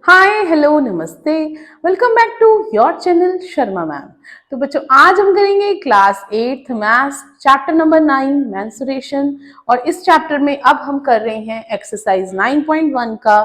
हाय hello नमस्ते, welcome back to your channel Sharma ma'am. तो बच्चों आज हम करेंगे class 8th maths chapter number 9 mensuration. और इस चैप्टर में अब हम कर रहे हैं एक्सरसाइज 9.1 का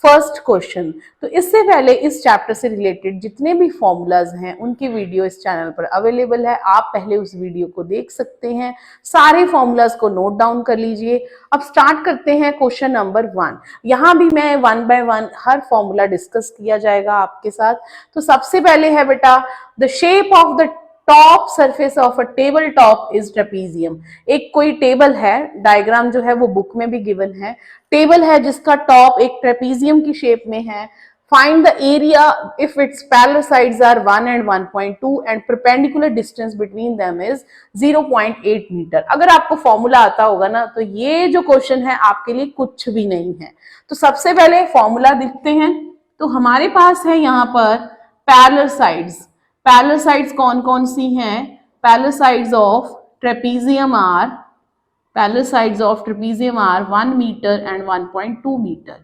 फर्स्ट क्वेश्चन। तो इससे पहले इस चैप्टर से रिलेटेड जितने भी फॉर्मूलाज हैं उनकी वीडियो इस चैनल पर अवेलेबल है, आप पहले उस वीडियो को देख सकते हैं। सारे फॉर्मूलाज को नोट डाउन कर लीजिए। अब स्टार्ट करते हैं क्वेश्चन नंबर 1। यहाँ भी मैं 1 बाय 1 हर फॉर्मूला डिस्कस किया जाएगा आपके साथ। तो सबसे पहले है बेटा, the shape of the top surface of a table top is trapezium. एक कोई टेबल है, डायग्राम जो है वो बुक में भी गिवन है। टेबल है जिसका टॉप एक ट्रेपीजियम की शेप में है। Find the area if it's parallel sides are 1 and 1.2 and perpendicular distance between them is 0.8 metre. अगर आपको फॉर्मूला आता होगा ना तो ये जो क्वेश्चन है आपके लिए कुछ भी नहीं है। तो सबसे पहले फॉर्मूला देखते हैं। तो हमारे पास है यहाँ पर पैरेलल साइड्स। पैरेलल साइड्स कौन कौन सी हैं? Parallel sides of trapezium are parallel sides of trapezium are 1 meter and 1.2 meter,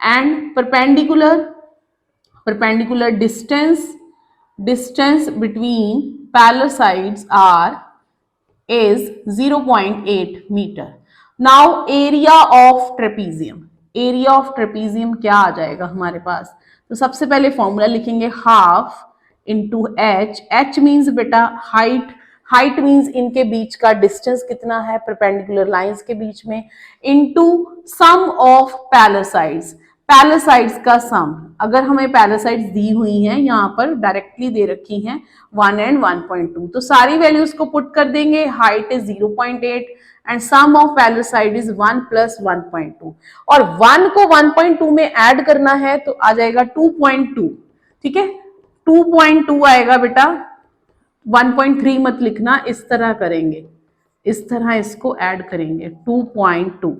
and perpendicular distance between parallel sides is 0.8 meter. Now area of trapezium क्या आ जाएगा हमारे पास? तो सबसे पहले फॉर्मूला लिखेंगे half into H. H means बेटा height, height means इनके बीच का डिस्टेंस कितना है परपेंडिकुलर लाइंस के बीच में, into sum of parallel sides. Parallel sides का सम, अगर हमें पैरेलल साइड्स दी हुई हैं यहाँ पर डायरेक्टली दे रखी हैं 1 and 1.2, तो सारी वैल्यूज को पुट कर देंगे। Height is 0.8 and sum of parallel side is 1 plus 1.2, और 1 को 1.2 में ऐड करना है तो आ जाएगा 2.2। ठीक है, 2.2 आएगा बेटा, 1.3 मत लिखना, इस तरह करेंगे, इस तरह इसको ऐड करेंगे 2.2।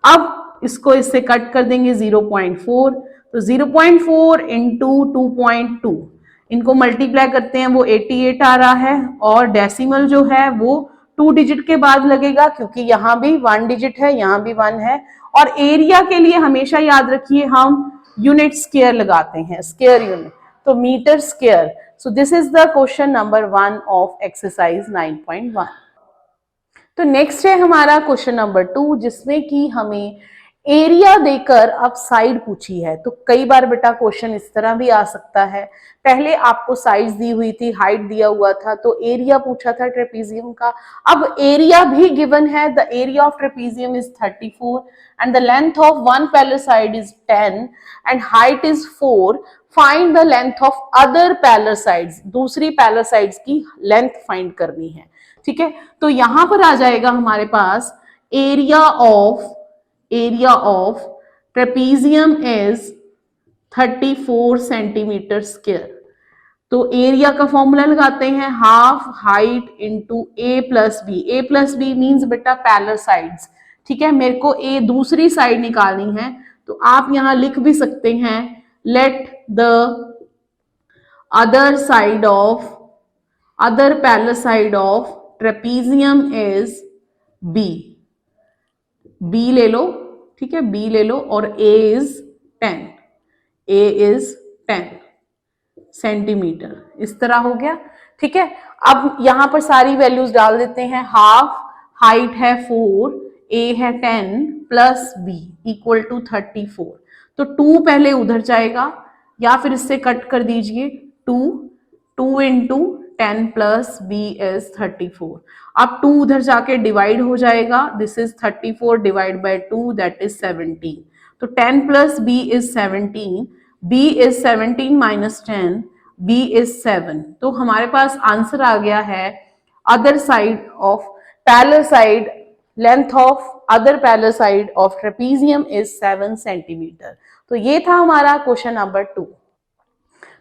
अब इसको इससे कट कर देंगे 0.4, तो 0.4 इंटू 2.2 इनको मल्टीप्लाई करते हैं वो 88 आ रहा है, और डेसिमल जो है वो 2 डिजिट के बाद लगेगा क्योंकि यहाँ भी 1 डिजिट है, यहाँ भी 1 है। और एरिया के लिए हमेशा याद रखिए हम यूनिट स्क्वायर लगाते हैं, स्क्वायर यूनिट, तो metre square. So this is the question number 1 of exercise 9.1. तो नेक्स्ट है हमारा क्वेश्चन नंबर 2 जिसमें कि हमें एरिया देकर अब साइड पूछी है। तो कई बार बेटा क्वेश्चन इस तरह भी आ सकता है, पहले आपको साइड्स दी हुई थी, हाइट दिया हुआ था, तो एरिया पूछा था ट्रेपीजियम का। अब एरिया भी गिवन है, the area of trapezium is 34 and the length of one parallel side is 10 and height is 4। Find the length of other parallel sides, दूसरी पैरेलल साइड्स की लेंथ फाइंड करनी है। ठीक है, तो यहां पर आ जाएगा हमारे पास area of trapezium is 34 centimetre square. तो एरिया का फॉर्मूला लगाते हैं half height into a plus b. A plus b means बेटा पैरेलल साइड्स। ठीक है, मेरे को ए दूसरी साइड निकालनी है, तो आप यहां लिख भी सकते हैं let the other parallel side of trapezium is B। B ले लो, ठीक है, B ले लो, और A is 10 सेंटीमीटर, इस तरह हो गया। ठीक है, अब यहां पर सारी वैल्यूज डाल देते हैं। हाफ, हाइट है 4, A है 10 प्लस B इक्वल टू 34। तो 2 पहले उधर जाएगा या फिर इससे कट कर दीजिए, 2 इंटू 10 प्लस बी इज 34। अब 2 उधर जाके डिवाइड हो जाएगा, this is 34 divide by 2 that is 17। तो 10 plus b is 17, b is 17 minus 10, b is 7। तो हमारे पास आंसर आ गया है other side of parallel side, length of other parallel side of trapezium is 7 centimetre. तो ये था हमारा क्वेश्चन नंबर 2।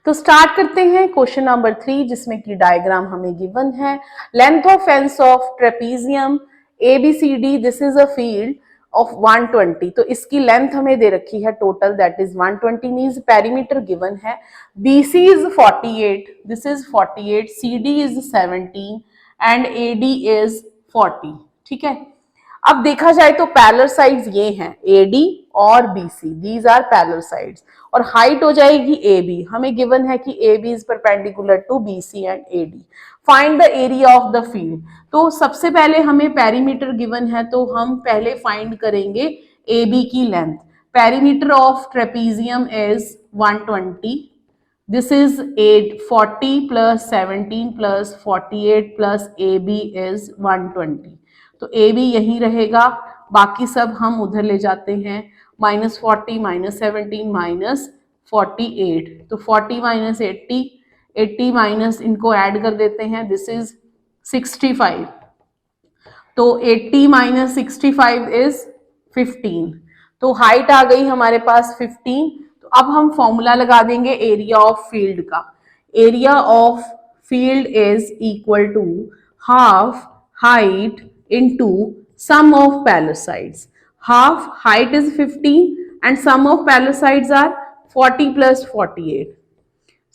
तो स्टार्ट करते हैं क्वेश्चन नंबर 3 जिसमें कि डायग्राम हमें गिवन है। Length of fence of trapezium ABCD, this is a field of 120। तो इसकी लेंथ हमें दे रखी है total, that is 120 means perimeter given है। BC is 48, this is 48, CD is 17 and AD is 40। ठीक है, अब देखा जाए तो पैरेलल साइड्स ये हैं AD और BC, these are parallel sides, और हाइट हो जाएगी AB। हमें गिवन है कि AB is perpendicular to BC and AD। Find the area of the field. तो सबसे पहले हमें पेरीमीटर गिवन है, तो हम पहले फाइंड करेंगे AB की length. Perimeter of trapezium is 120। This is 840 plus 17 plus 48 plus AB is 120। तो AB यही रहेगा, बाकी सब हम उधर ले जाते हैं, -40 -17 -48, तो 40 - 80, 80 माइनस इनको ऐड कर देते हैं, दिस इज 65। तो 80 - 65 इज 15। तो हाइट आ गई हमारे पास 15। तो अब हम फॉर्मूला लगा देंगे एरिया ऑफ फील्ड का। Area of field is equal to half height into sum of parallel sides. Half height is 15 and sum of parallel sides are 40 plus 48.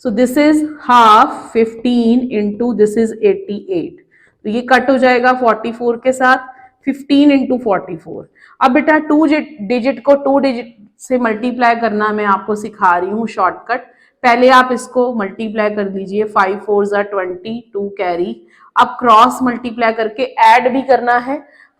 So this is half 15 into this is 88। तो ये cut हो जाएगा 44 के साथ, 15 into 44। अब बेटा 2 digit को 2 digit से मल्टीप्लाई करना मैं आपको सिखा रही हूँ शॉर्टकट। पहले आप इसको मल्टीप्लाई कर दीजिए, 5 4 ज़ा 20, 2 कैरी। अब क्रॉस मल्टीप्लाई करके ऐड भी करना है,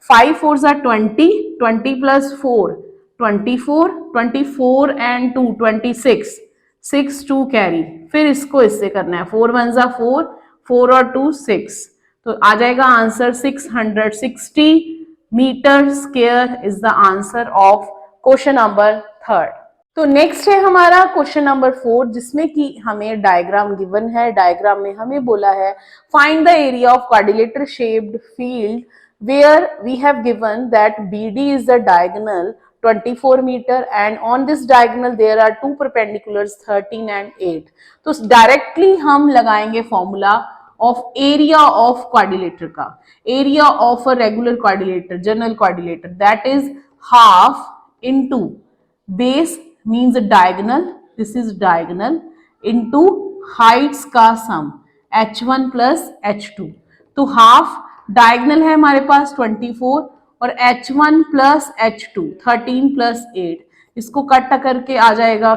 5 4 ज़ा 20, 20 प्लस 4 24, 24 एंड 2 26, 6 2 कैरी। फिर इसको इससे करना है, 4 1 ज़ा 4, 4 और 2 6। तो आ जाएगा answer 660 metre square is the answer of question number 3। तो नेक्स्ट है हमारा क्वेश्चन नंबर 4, जिसमें कि हमें डायग्राम गिवन है। डायग्राम में हमें बोला है find the area of quadrilateral shaped field where we have given that BD is the diagonal 24 meter and on this diagonal there are two perpendiculars 13 and 8। तो directly हम लगाएंगे formula of area of quadrilateral का। Area of a regular quadrilateral, general quadrilateral, that is half into base means diagonal, this is diagonal, into heights का sum h1 plus h2। तो half diagonal है हमारे पास 24 और h1 plus h2 13 plus 8, इसको cut करके आ जाएगा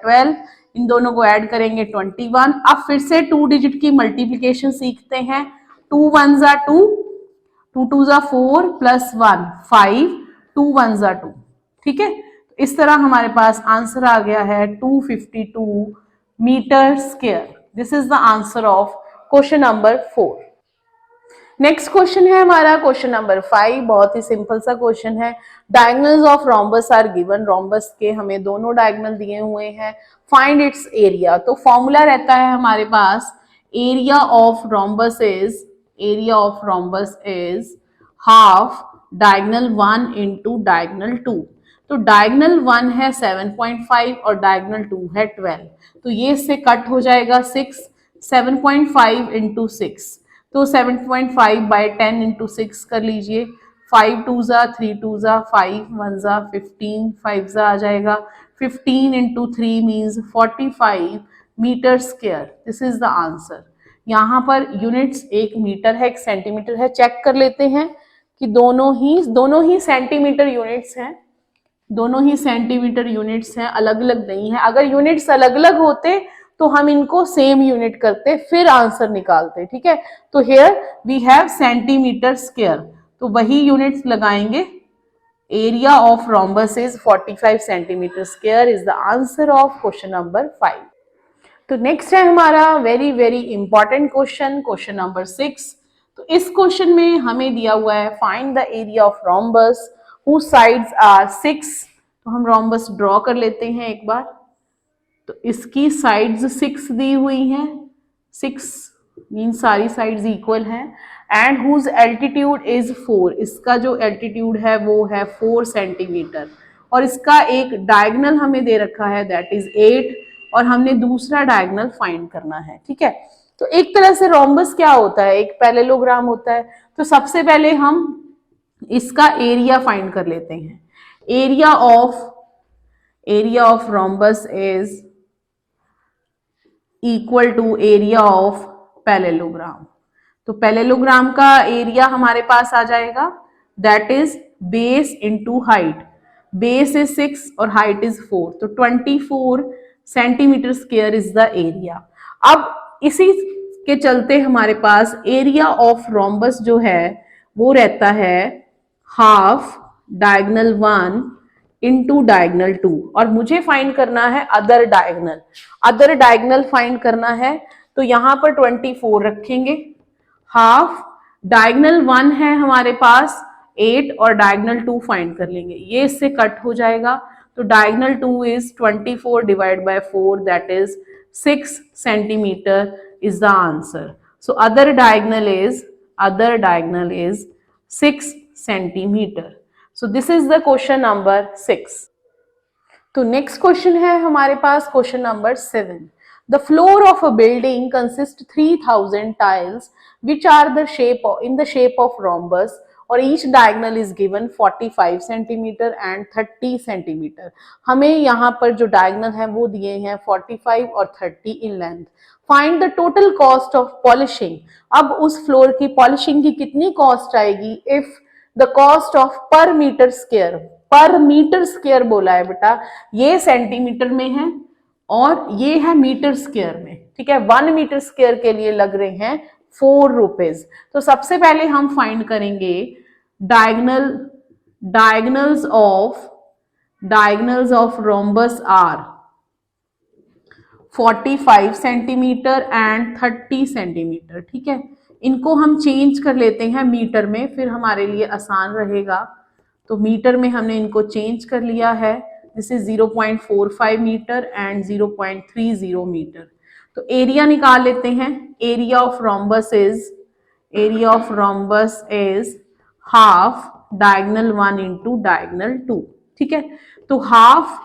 12। इन दोनों को ऐड करेंगे 21। अब फिर से 2 डिजिट की मल्टीप्लीकेशन सीखते हैं। 2 1 ज़ा 2, 2 2 ज़ा 4 प्लस 1 5, 2 1 ज़ा 2। ठीक है, इस तरह हमारे पास आंसर आ गया है 252 metre square. This is the answer of question number 4। Next question है हमारा क्वेश्चन नंबर 5। बहुत ही सिंपल सा क्वेश्चन है। Diagonals of rhombus are given. Rhombus के हमें दोनों डायगोनल दिए हुए हैं। Find its area. तो फॉर्मूला रहता है हमारे पास area of rhombus is half diagonal 1 into diagonal 2। तो डायगोनल 1 है 7.5 और डायगोनल 2 है 12। तो ये इससे कट हो जाएगा 6, 7.5 इंटू 6, तो 7.5 बाय 10 इंटू 6 कर लीजिए। 5 2 ज़ा 3 2 ज़ा 5 1 ज़ा 15, 5 ज़ा आ जाएगा 15 into 3 means 45 metre square. This is the answer. यहाँ पर यूनिट्स एक मीटर है, एक सेंटीमीटर है। चेक कर लेते हैं कि दोनों ही सेंटीमीटर यूनिट्स हैं, दोनों ही सेंटीमीटर यूनिट्स हैं, अलग अलग नहीं है। अगर यूनिट्स अलग अलग होते तो हम इनको सेम यूनिट करते, फिर आंसर निकालते। ठीक है, तो here we have centimetre square, तो वही यूनिट्स लगाएंगे। Area of rhombus is 45 centimetre square is the answer of question number 5। तो नेक्स्ट है हमारा very very important question, question number 6। तो इस क्वेश्चन में हमें दिया हुआ है find the area of rhombus whose sides are 6। तो हम रोम्बस ड्रॉ कर लेते हैं एक बार। तो इसकी साइड्स 6 दी हुई हैं, 6 मीन सारी साइड्स इक्वल हैं। And whose altitude is 4। इसका जो एल्टीट्यूड है वो है 4 सेंटीमीटर। और इसका एक डायगोनल हमें दे रखा है दैट इज 8, और हमने दूसरा डायगोनल फाइंड करना है। ठीक है, तो एक तरह से रोम्बस क्या होता है, एक पैरेललोग्राम होता है। तो सबसे पहले हम इसका एरिया फाइंड कर लेते हैं। Area of rhombus is equal to area of parallelogram. तो पैरेललोग्राम का एरिया हमारे पास आ जाएगा that is base into height, base is 6 और हाइट इज 4, तो 24 centimetre square is the area. अब इसी के चलते हमारे पास एरिया ऑफ रोम्बस जो है वो रहता है हाफ डायगनल 1 इंटू डायगनल 2, और मुझे फाइंड करना है other diagonal. Other diagonal find करना है तो यहां पर 24 रखेंगे, हाफ डायगनल 1 है हमारे पास 8 और डायगनल 2 फाइंड कर लेंगे, ये इससे कट हो जाएगा, तो diagonal 2 is 24 divide by 4 that is 6 centimetre is the answer. So other diagonal is 6 centimeter. So this is the question number 6. तो नेक्स्ट क्वेश्चन है हमारे पास question number 7. The floor of a building consists 3000 tiles which are in the shape of rhombus, और each diagonal is given 45 centimeter and 30 centimeter. हमें यहाँ पर जो diagonal है वो दिए हैं 45 और 30 in length. Find the total cost of polishing. अब उस फ्लोर की पॉलिशिंग की कितनी कॉस्ट आएगी? इफ द कॉस्ट ऑफ पर मीटर स्क्वायर बोला है बेटा, ये सेंटीमीटर में है और ये है मीटर स्क्वायर में, ठीक है। 1 मीटर स्क्वायर के लिए लग रहे हैं 4 रुपीज। तो सबसे पहले हम फाइंड करेंगे diagonals of rhombus are 45 centimetre and 30 centimetre, ठीक है। इनको हम चेंज कर लेते हैं मीटर में, फिर हमारे लिए आसान रहेगा। तो मीटर में हमने इनको चेंज कर लिया है, this is 0.45 metre and 0.30 metre. तो एरिया निकाल लेते हैं। Area of rhombus is half diagonal 1 into diagonal 2, ठीक है। तो हाफ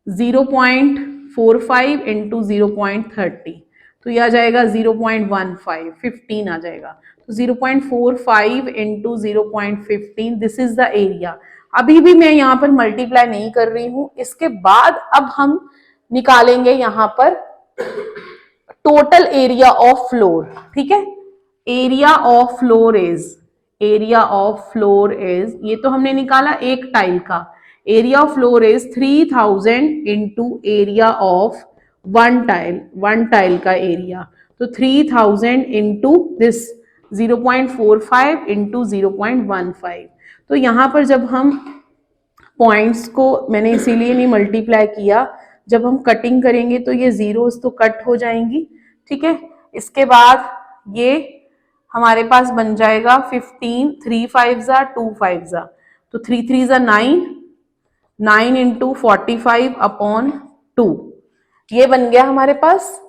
0.45 इंटू 0.30, तो यह आ जाएगा 0.15, 15 आ जाएगा। तो 0.45 into 0.15 this is the area. अभी भी मैं यहाँ पर मल्टीप्लाई नहीं कर रही हूं। इसके बाद अब हम निकालेंगे यहाँ पर टोटल एरिया ऑफ फ्लोर, ठीक है। एरिया ऑफ फ्लोर इज ये तो हमने निकाला एक टाइल का, area of floor is 3000 into area of one tile का एरिया, तो 3000 इंटू दिस 0.45 इंटू 0.15। तो यहां पर जब हम पॉइंट्स को मैंने इसीलिए नहीं मल्टीप्लाई किया, जब हम कटिंग करेंगे तो ये जीरोस तो कट हो जाएंगी, ठीक है। इसके बाद ये हमारे पास बन जाएगा 15, 3 5 जा 2 5 जा, तो 3 3 जा 9 इंटू 45 अपॉन 2, ये बन गया हमारे पास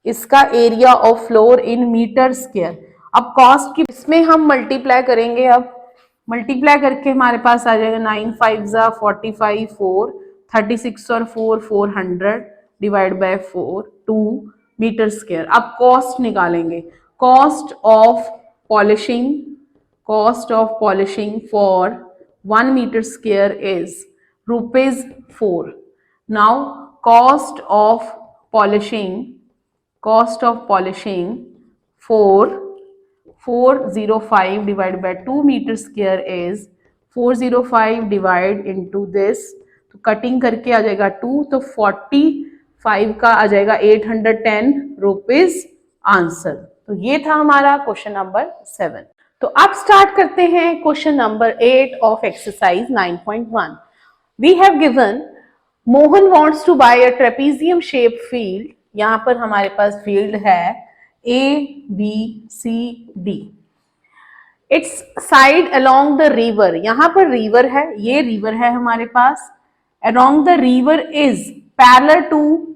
इसका area of floor in metre square. अब कॉस्ट की इसमें हम मल्टीप्लाई करेंगे, अब मल्टीप्लाई करके हमारे पास आ जाएगा 9 5 जा 45, 4 36 और 4 400 डिवाइड बाय 4 2 मीटर स्क्वायर। अब कॉस्ट निकालेंगे। Cost of polishing for 1 metre square is ₹4। Now cost of polishing for 405 divided by 2 meter square is 405 divide into this, तो कटिंग करके आ जाएगा 2, तो 45 का आ जाएगा 810 रुपीज आंसर। तो ये था हमारा क्वेश्चन नंबर 7। तो अब स्टार्ट करते हैं question number 8 of exercise 9.1। We have given Mohan wants to buy a trapezium shape field. यहां पर हमारे पास फील्ड है ABCD। Its side along the river, यहां पर रिवर है, ये रिवर है हमारे पास। Along the river is parallel to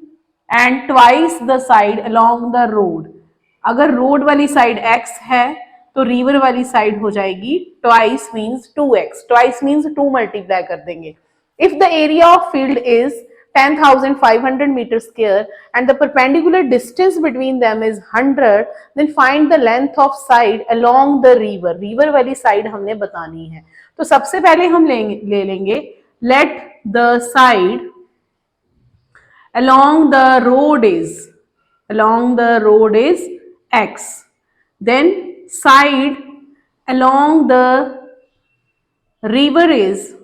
and twice the side along the road. अगर रोड वाली साइड x है तो रिवर वाली साइड हो जाएगी twice means 2x, twice means 2 multiply कर देंगे। If the area of field is 10,500 meter square and the perpendicular distance between them is 100, then find the length of side along the river. River वाली side हमने बतानी है। तो सबसे पहले हम ले लेंगे let the side along the road is x, then side along the river is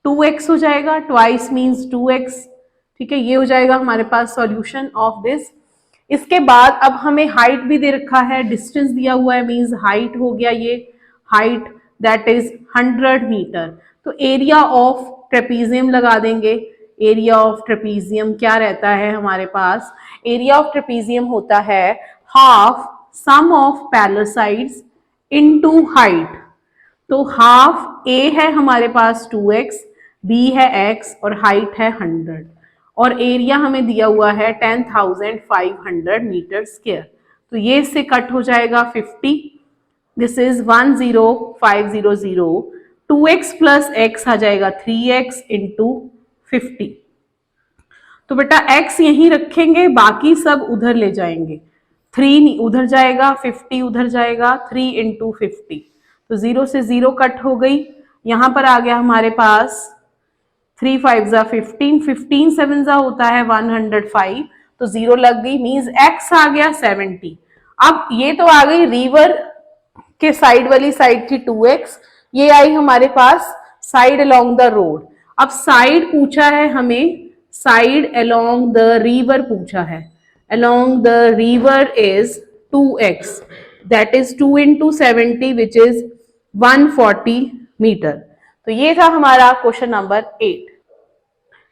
2x हो जाएगा, ट्वाइस मीन्स 2x। ठीक है, ये हो जाएगा हमारे पास सॉल्यूशन ऑफ दिस। इसके बाद अब हमें हाइट भी दे रखा है, डिस्टेंस दिया हुआ है, मीन्स हाइट हो गया ये, हाइट दैट इज 100 मीटर। तो एरिया ऑफ ट्रेपीजियम लगा देंगे। एरिया ऑफ ट्रेपीजियम क्या रहता है हमारे पास? एरिया ऑफ ट्रेपीजियम होता है half sum of parallel sides into height. तो हाफ ए है हमारे पास 2x, बी है x और हाइट है 100 और एरिया हमें दिया हुआ है 10,500 मीटर स्क्वायर। तो ये इससे कट हो जाएगा 50, this is 10500। 2x plus x आ जाएगा 3x इंटू 50। तो बेटा x यहीं रखेंगे, बाकी सब उधर ले जाएंगे। 3 उधर जाएगा, 50 उधर जाएगा, 3 इंटू 50। तो 0 से 0 कट हो गई। यहां पर आ गया हमारे पास 3 5 जा 15, 15 7 जा होता है 105। तो 0 लग गई, मीन्स x आ गया 70। अब ये तो आ गई रिवर के साइड वाली साइड थी 2x, ये आई हमारे पास साइड अलोंग द रोड। अब साइड पूछा है हमें, साइड अलोंग द रिवर पूछा है। Along the river is 2x, that is 2 into 70 which is 140 metre. तो ये था हमारा क्वेश्चन नंबर 8।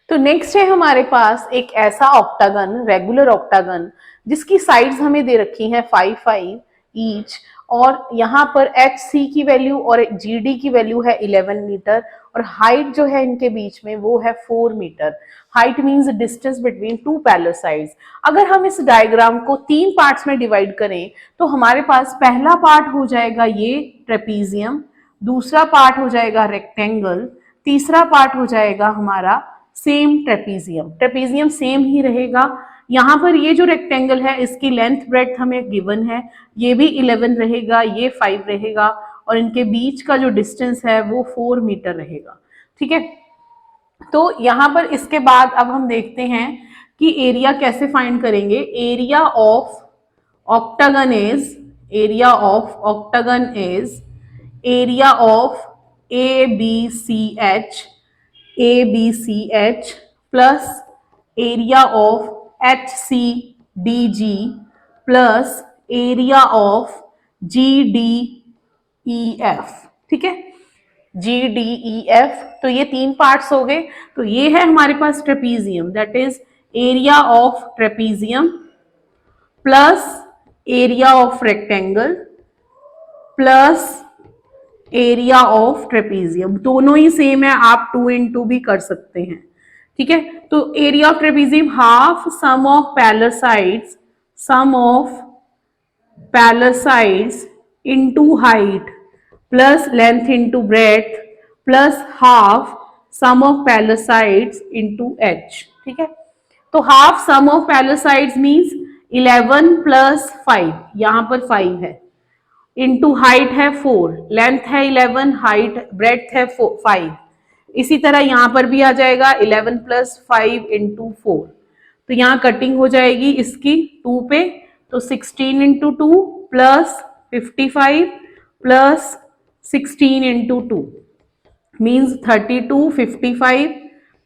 तो नेक्स्ट है हमारे पास एक ऐसा ऑक्टागन, रेगुलर ऑक्टागन, जिसकी साइड्स हमें दे रखी हैं 5 5 ईच, और यहाँ पर एच सी की वैल्यू और जी डी की वैल्यू है 11 मीटर, और हाइट जो है इनके बीच में वो है 4 metre. Height means distance between two parallel sides. अगर हम इस डायग्राम को 3 पार्ट्स में डिवाइड करें तो हमारे पास पहला पार्ट हो जाएगा ये ट्रेपीजियम, दूसरा पार्ट हो जाएगा रेक्टेंगल, तीसरा पार्ट हो जाएगा हमारा सेम ट्रेपीजियम। ट्रेपीजियम सेम ही रहेगा। यहाँ पर ये जो रेक्टेंगल है इसकी लेंथ ब्रेड्थ हमें गिवन है, ये भी 11 रहेगा, ये 5 रहेगा, और इनके बीच का जो डिस्टेंस है वो 4 मीटर रहेगा। ठीक है, तो यहाँ पर इसके बाद अब हम देखते हैं कि एरिया कैसे फाइंड करेंगे। Area of octagon is, area of octagon is area of ABCH plus area of HCDG plus area of GDEF। ठीक है, GDEF। तो ये 3 पार्ट्स हो गए। तो ये है हमारे पास trapezium, that is area of trapezium plus area of rectangle plus area of trapezium. दोनों ही सेम है, आप 2 इंटू भी कर सकते हैं। ठीक है, तो area of trapezium half sum of parallel sides, sum of parallel sides into height plus length into breadth plus half sum of parallel sides into h. ठीक है, तो half sum of parallel sides means 11 plus 5, यहां पर 5 है, into height है 4, length है 11, height breadth है 5। इसी तरह यहां पर भी आ जाएगा 11 प्लस 5 इंटू 4। तो यहाँ कटिंग हो जाएगी इसकी 2 पे, तो 16 into 2 plus 55 plus 16 into 2 means 32, 55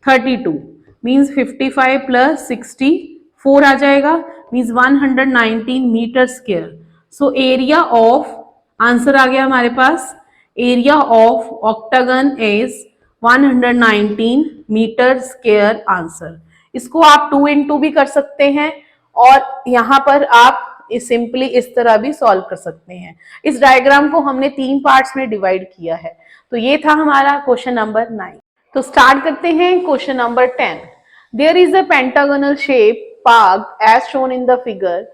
32 means 55 plus 64 आ जाएगा, means 119 metre square. So area of, answer आ गया हमारे पास, area of octagon is 119 metre square answer. इसको आप 2 इंटू भी कर सकते हैं और यहाँ पर आप सिंपली इस तरह भी सॉल्व कर सकते हैं। इस डायग्राम को हमने 3 पार्ट्स में डिवाइड किया है। तो ये था हमारा क्वेश्चन नंबर 9। तो स्टार्ट करते हैं question number 10। There is a pentagonal shape parked as shown in the figure.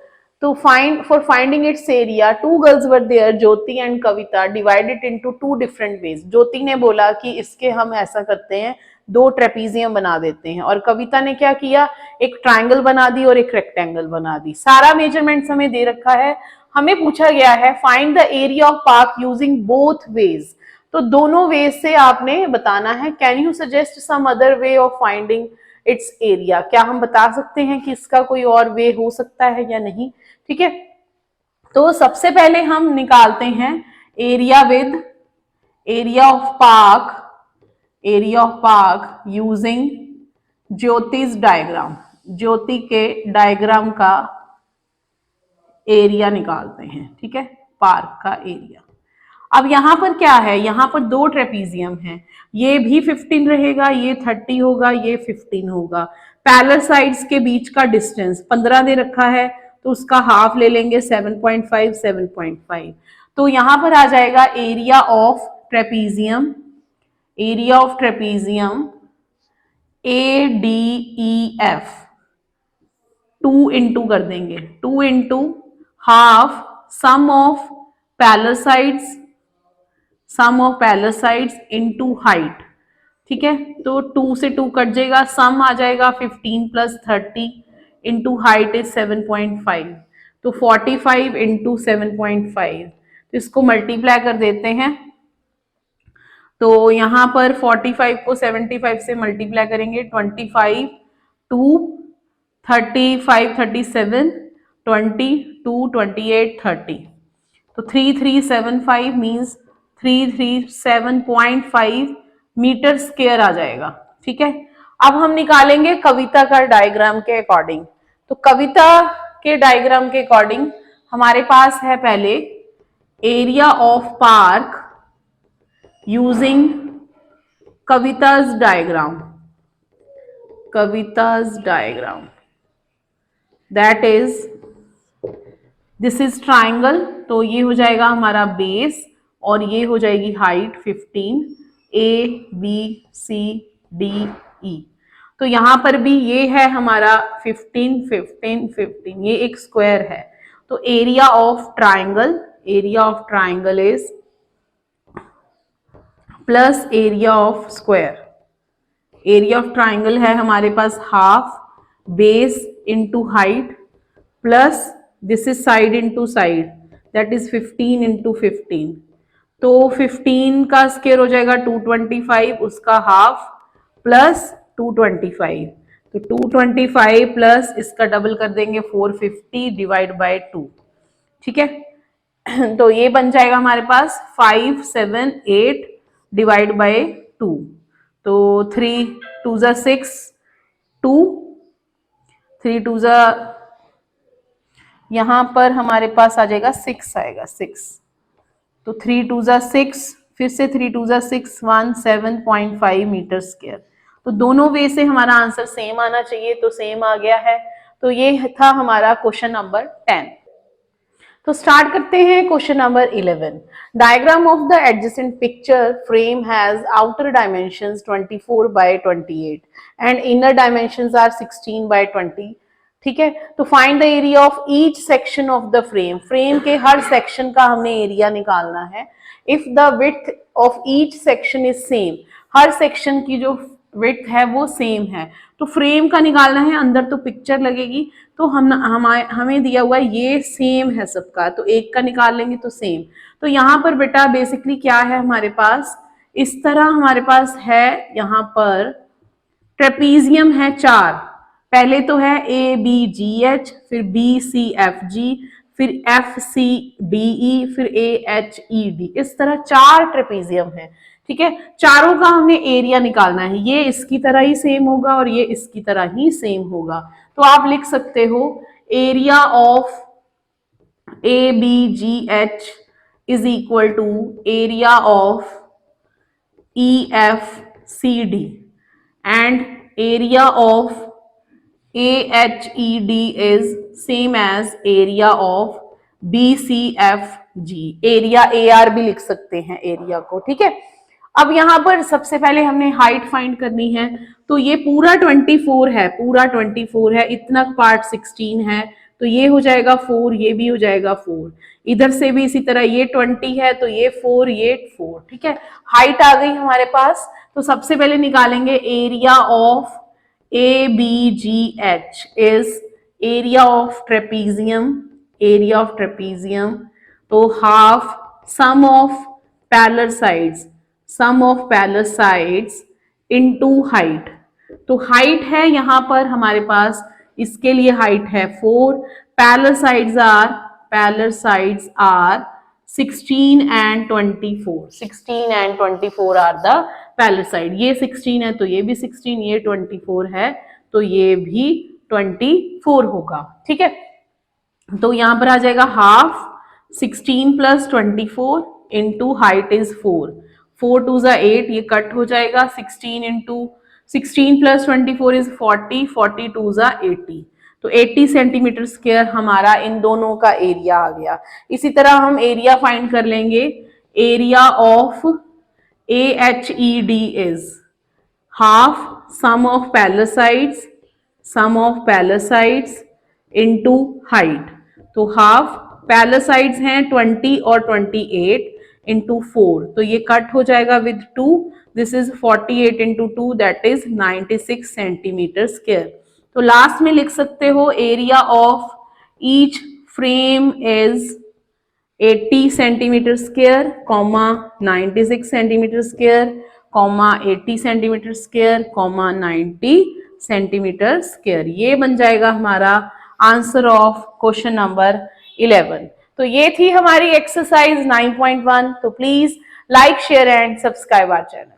To finding its area, 2 girls were there, Jyoti and Kavita, divided into 2 different ways. ज्योति ने बोला कि इसके हम ऐसा करते हैं, 2 ट्रेपीजियम बना देते हैं, और कविता ने क्या किया, एक ट्रायंगल बना दी और एक रेक्टेंगल बना दी। सारा मेजरमेंट्स हमें दे रखा है। हमें पूछा गया है find the area of park using both ways. तो दोनों वेज से आपने बताना है। Can you suggest some other way of finding its area? क्या हम बता सकते हैं कि इसका कोई और वे हो सकता है या नहीं? ठीक है, तो सबसे पहले हम निकालते हैं area with area of park using ज्योतिष डायग्राम, ज्योति के डायग्राम का एरिया निकालते हैं, ठीक है, पार्क का एरिया। अब यहां पर क्या है, यहां पर दो ट्रेपीजियम है, ये भी 15 रहेगा, ये 30 होगा, ये 15 होगा। पैरेलल साइड्स के बीच का डिस्टेंस 15 दे रखा है, तो उसका हाफ ले लेंगे 7.5, 7.5। तो यहां पर आ जाएगा area of trapezium, area of trapezium ADEF 2 into कर देंगे, 2 into half sum of parallel sides into height, ठीक है। तो 2 से 2 कट जाएगा, सम आ जाएगा 15 प्लस 30 इंटू हाइट इज 7.5, तो 45 इंटू 7.5। तो इसको मल्टीप्लाई कर देते हैं, तो यहां पर 45 को 75 से मल्टीप्लाई करेंगे, 25 2 35 37 22 28 30, तो 3375 मीन्स 337.5 मीटर स्क्वायर आ जाएगा, ठीक है। अब हम निकालेंगे कविता का डायग्राम के अकॉर्डिंग। तो कविता के डायग्राम के अकॉर्डिंग हमारे पास है पहले area of park using Kavita's diagram, that is this is triangle, तो ये हो जाएगा हमारा बेस और ये हो जाएगी हाइट 15, ABCDE। तो यहां पर भी ये है हमारा 15 15 15, ये एक स्क्वायर है। तो area of triangle is plus area of square. Area of triangle है हमारे पास half base into height plus this is side into side, that is 15 into 15। तो 15 का स्क्वायर हो जाएगा 225, उसका हाफ प्लस 225, तो 225 प्लस इसका डबल कर देंगे 450 डिवाइड बाय 2, ठीक है। तो ये बन जाएगा हमारे पास 578 डिवाइड बाय 2, तो 3 2 जा 6, 2 3 2 जा, यहां पर हमारे पास आ जाएगा 6 आएगा 6, तो 3 2 जा 6, फिर से 3 2 जा 6, 17.5 मीटर स्क्वायर। तो दोनों वे से हमारा आंसर सेम आना चाहिए, तो सेम आ गया है। तो ये था हमारा क्वेश्चन नंबर 10। तो स्टार्ट करते हैं question number 11। Diagram of the adjacent picture frame has outer dimensions 24 by 28 and inner dimensions are 16 by 20, ठीक है। तो find the area of each section of the frame, frame के हर सेक्शन का हमने एरिया निकालना है। If the width of each section is same, हर सेक्शन की जो विड्थ है वो सेम है, तो फ्रेम का निकालना है, अंदर तो पिक्चर लगेगी, तो हमें दिया हुआ है ये सेम है सबका, तो एक का निकाल लेंगे तो सेम। तो यहाँ पर बेटा बेसिकली क्या है हमारे पास, इस तरह हमारे पास है, यहाँ पर ट्रेपीजियम है 4, पहले तो है ABGH, फिर BCFG, फिर FCDE, फिर AHED, इस तरह 4 ट्रेपीजियम है, ठीक है। चारों का हमने एरिया निकालना है, ये इसकी तरह ही सेम होगा और ये इसकी तरह ही सेम होगा। तो आप लिख सकते हो area of ABGH is equal to area of EFCD and area of AHED is same as area of BCFG। Area AR भी लिख सकते हैं एरिया को, ठीक है। अब यहां पर सबसे पहले हमने हाइट फाइंड करनी है, तो ये पूरा 24 है, पूरा 24 है, इतना पार्ट 16 है, तो ये हो जाएगा 4, ये भी हो जाएगा 4, इधर से भी इसी तरह ये 20 है, तो ये 4, ये 4, ठीक है। हाइट आ गई हमारे पास, तो सबसे पहले निकालेंगे area of ABGH is area of trapezium, area of trapezium, तो half sum of parallel sides into height. तो हाइट है यहां पर हमारे पास, इसके लिए हाइट है 4, parallel sides are 16 and 24, 16 and 24 are the parallel side. ये 16 है तो ये भी 16, ये 24 है तो ये भी 24 होगा। ठीक है, तो यहां पर आ जाएगा half 16 plus 24 into height is 4, 4 2 ज़ा 8, ये कट हो जाएगा। 16 इंटू 16 प्लस 24 इज 40, 40 2 ज़ा 80, तो 80 सेंटीमीटर स्क्वायर हमारा इन दोनों का एरिया आ गया। इसी तरह हम एरिया फाइंड कर लेंगे। Area of AHED is half sum of parallel sides, sum of parallel sides into height. तो हाफ पैरेलल साइड्स हैं 20 और 28 इंटू 4, तो ये कट हो जाएगा with 2, this is 48 into 2 that is 96 centimetre square. तो लास्ट में लिख सकते हो area of each frame is 80 centimetre square, comma 96 centimetre square, comma 80 centimetre square, comma 90 centimetre square. ये बन जाएगा हमारा आंसर ऑफ क्वेश्चन नंबर 11। तो ये थी हमारी एक्सरसाइज 9.1। तो please like, share and subscribe our channel.